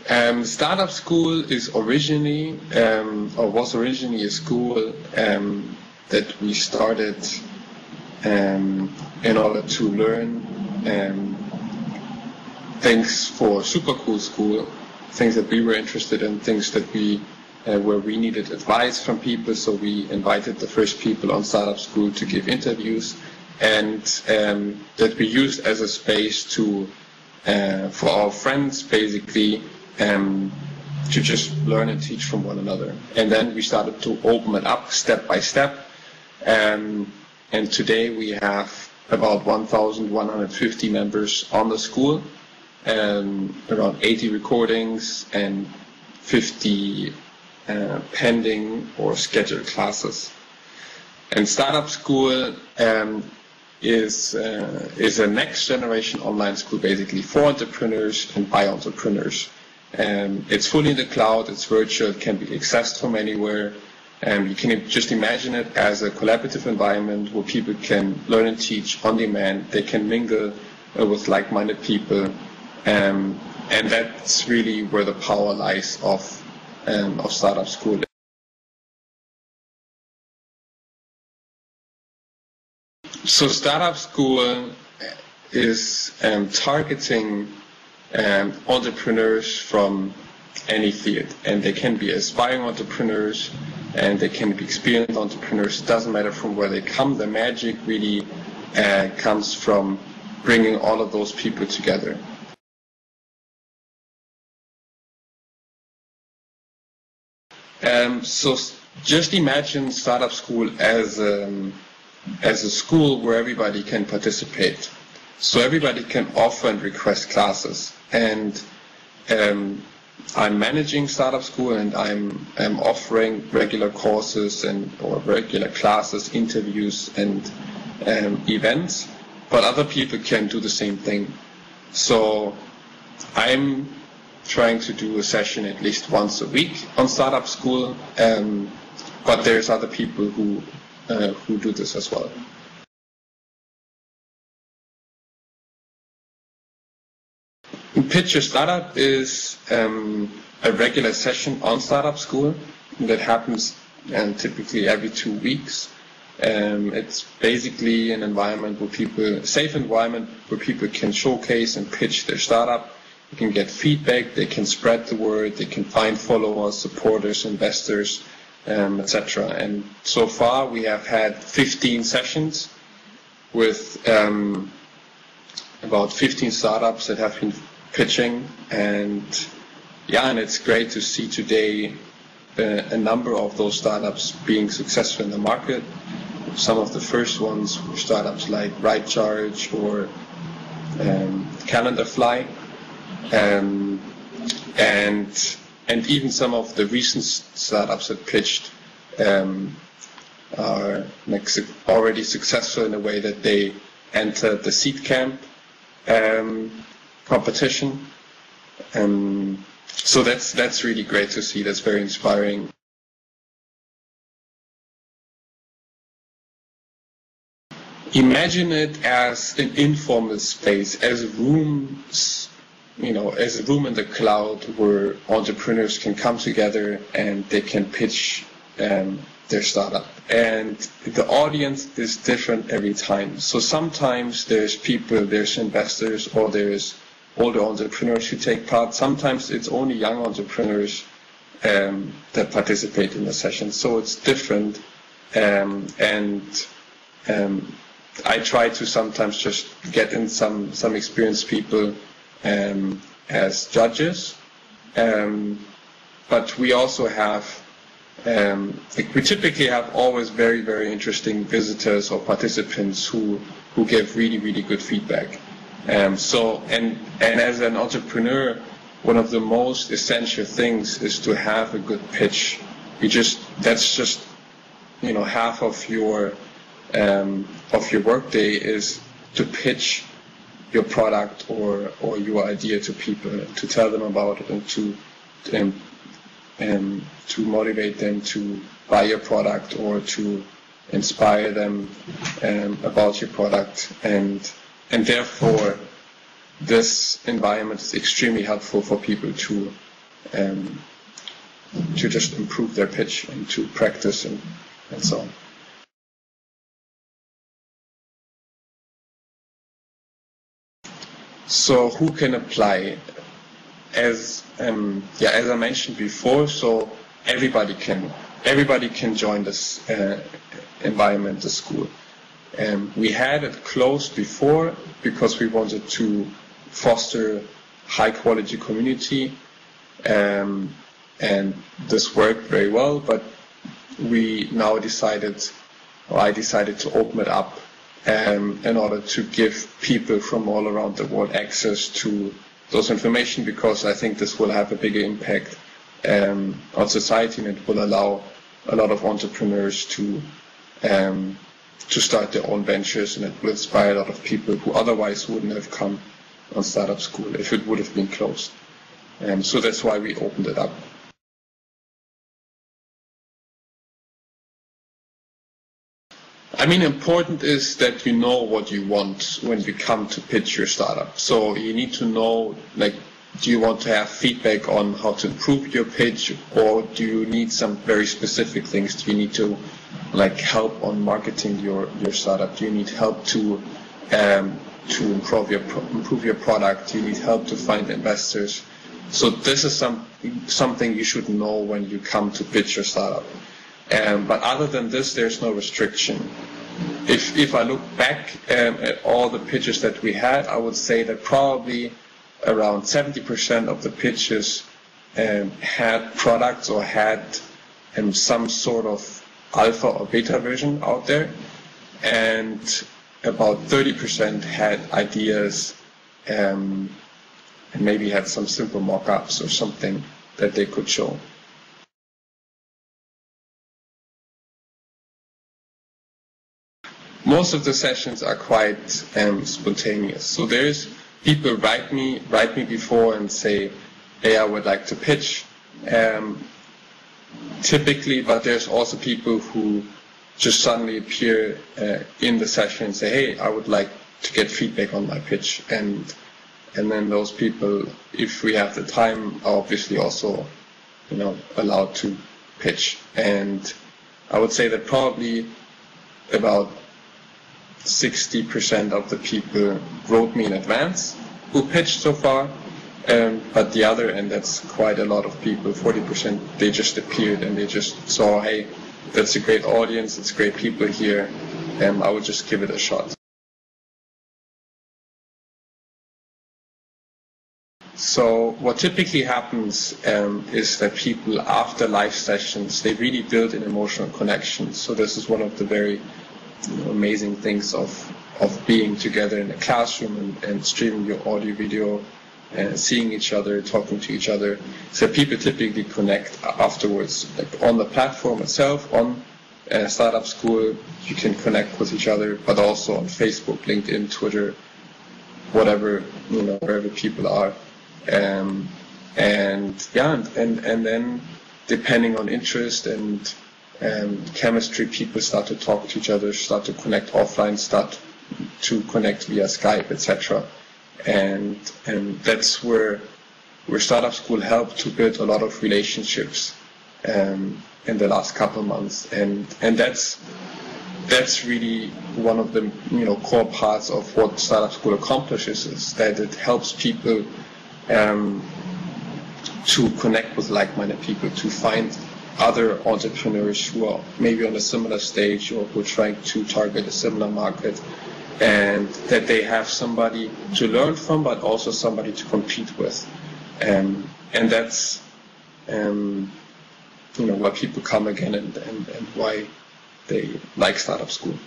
Startup School is originally, or was originally a school that we started in order to learn things for super cool school, things that we were interested in, things that we where we needed advice from people. So we invited the first people on Startup School to give interviews, and that we used as a space to for our friends basically to just learn and teach from one another. And then we started to open it up step by step. And today we have about 1,150 members on the school, around 80 recordings and 50 pending or scheduled classes. And Startup School is a next generation online school basically for entrepreneurs and by entrepreneurs. It's fully in the cloud, it's virtual, it can be accessed from anywhere. You can just imagine it as a collaborative environment where people can learn and teach on demand. They can mingle with like-minded people, and that's really where the power lies of Startup School. So Startup School is targeting entrepreneurs from any field, and they can be aspiring entrepreneurs and they can be experienced entrepreneurs. It doesn't matter from where they come. The magic really comes from bringing all of those people together. So just imagine Startup School as a school where everybody can participate. So everybody can offer and request classes. And I'm managing Startup School, and I'm offering regular courses or regular classes, interviews, and events. But other people can do the same thing. So I'm trying to do a session at least once a week on Startup School, but there's other people who do this as well. Pitch Your Startup is a regular session on Startup School that happens typically every 2 weeks. It's basically an environment where safe environment where people can showcase and pitch their startup. They can get feedback, they can spread the word, they can find followers, supporters, investors, etc. And so far we have had 15 sessions with about 15 startups that have been pitching, and it's great to see today a number of those startups being successful in the market. Some of the first ones were startups like Ride Charge or Calendarfly, and even some of the recent startups that pitched are already successful in a way that they entered the Seed Camp competition. So that's really great to see. That's very inspiring. Imagine it as an informal space, as a room, as a room in the cloud where entrepreneurs can come together and they can pitch their startup. And the audience is different every time. So sometimes there's investors, or there's older entrepreneurs who take part. Sometimes it's only young entrepreneurs that participate in the session. So it's different. I try to sometimes just get in some experienced people as judges, but we also have we typically have always very, very interesting visitors or participants who give really, really good feedback. So as an entrepreneur, one of the most essential things is to have a good pitch. That's just half of your workday is to pitch your product or your idea to people, to tell them about it, and to motivate them to buy your product or to inspire them about your product. And therefore this environment is extremely helpful for people to to just improve their pitch and to practice and so on. So who can apply? As I mentioned before, so everybody can join this environment, the school. We had it closed before because we wanted to foster high quality community, and this worked very well, but I decided to open it up in order to give people from all around the world access to those information, because I think this will have a bigger impact on society, and it will allow a lot of entrepreneurs to start their own ventures, and it will inspire a lot of people who otherwise wouldn't have come on Startup School if it would have been closed. So that's why we opened it up. I mean, important is that you know what you want when you come to pitch your startup. So you need to know, like, do you want to have feedback on how to improve your pitch, or do you need some very specific things? Do you need to, like, help on marketing your startup? Do you need help to improve your product? Do you need help to find investors? So this is something you should know when you come to pitch your startup. But other than this, there's no restriction. If I look back at all the pitches that we had, I would say that probably around 70% of the pitches had products or had some sort of alpha or beta version out there, and about 30% had ideas and maybe had some simple mock-ups or something that they could show. Most of the sessions are quite spontaneous. So there's people write me before and say, hey, I would like to pitch. Typically, but there's also people who just suddenly appear in the session and say, hey, I would like to get feedback on my pitch. And then those people, if we have the time, are obviously also, allowed to pitch. And I would say that probably about 60% of the people wrote me in advance who pitched so far, but the other, and that's quite a lot of people, 40%, they just appeared and they just saw, hey, that's a great audience, it's great people here, I would just give it a shot. So what typically happens is that people, after live sessions, they really build an emotional connection. So this is one of the very amazing things of being together in a classroom and streaming your audio, video, and seeing each other, talking to each other. So people typically connect afterwards, like on the platform itself, on Startup School, you can connect with each other, but also on Facebook, LinkedIn, Twitter, whatever, wherever people are. And then depending on interest and chemistry, people start to talk to each other, start to connect offline, start to connect via Skype, etc. And that's where Startup School helped to build a lot of relationships in the last couple of months, and that's really one of the core parts of what Startup School accomplishes, is that it helps people to connect with like-minded people, to find other entrepreneurs who are maybe on a similar stage or who are trying to target a similar market, and that they have somebody to learn from, but also somebody to compete with. And that's why people come again and why they like Startup School.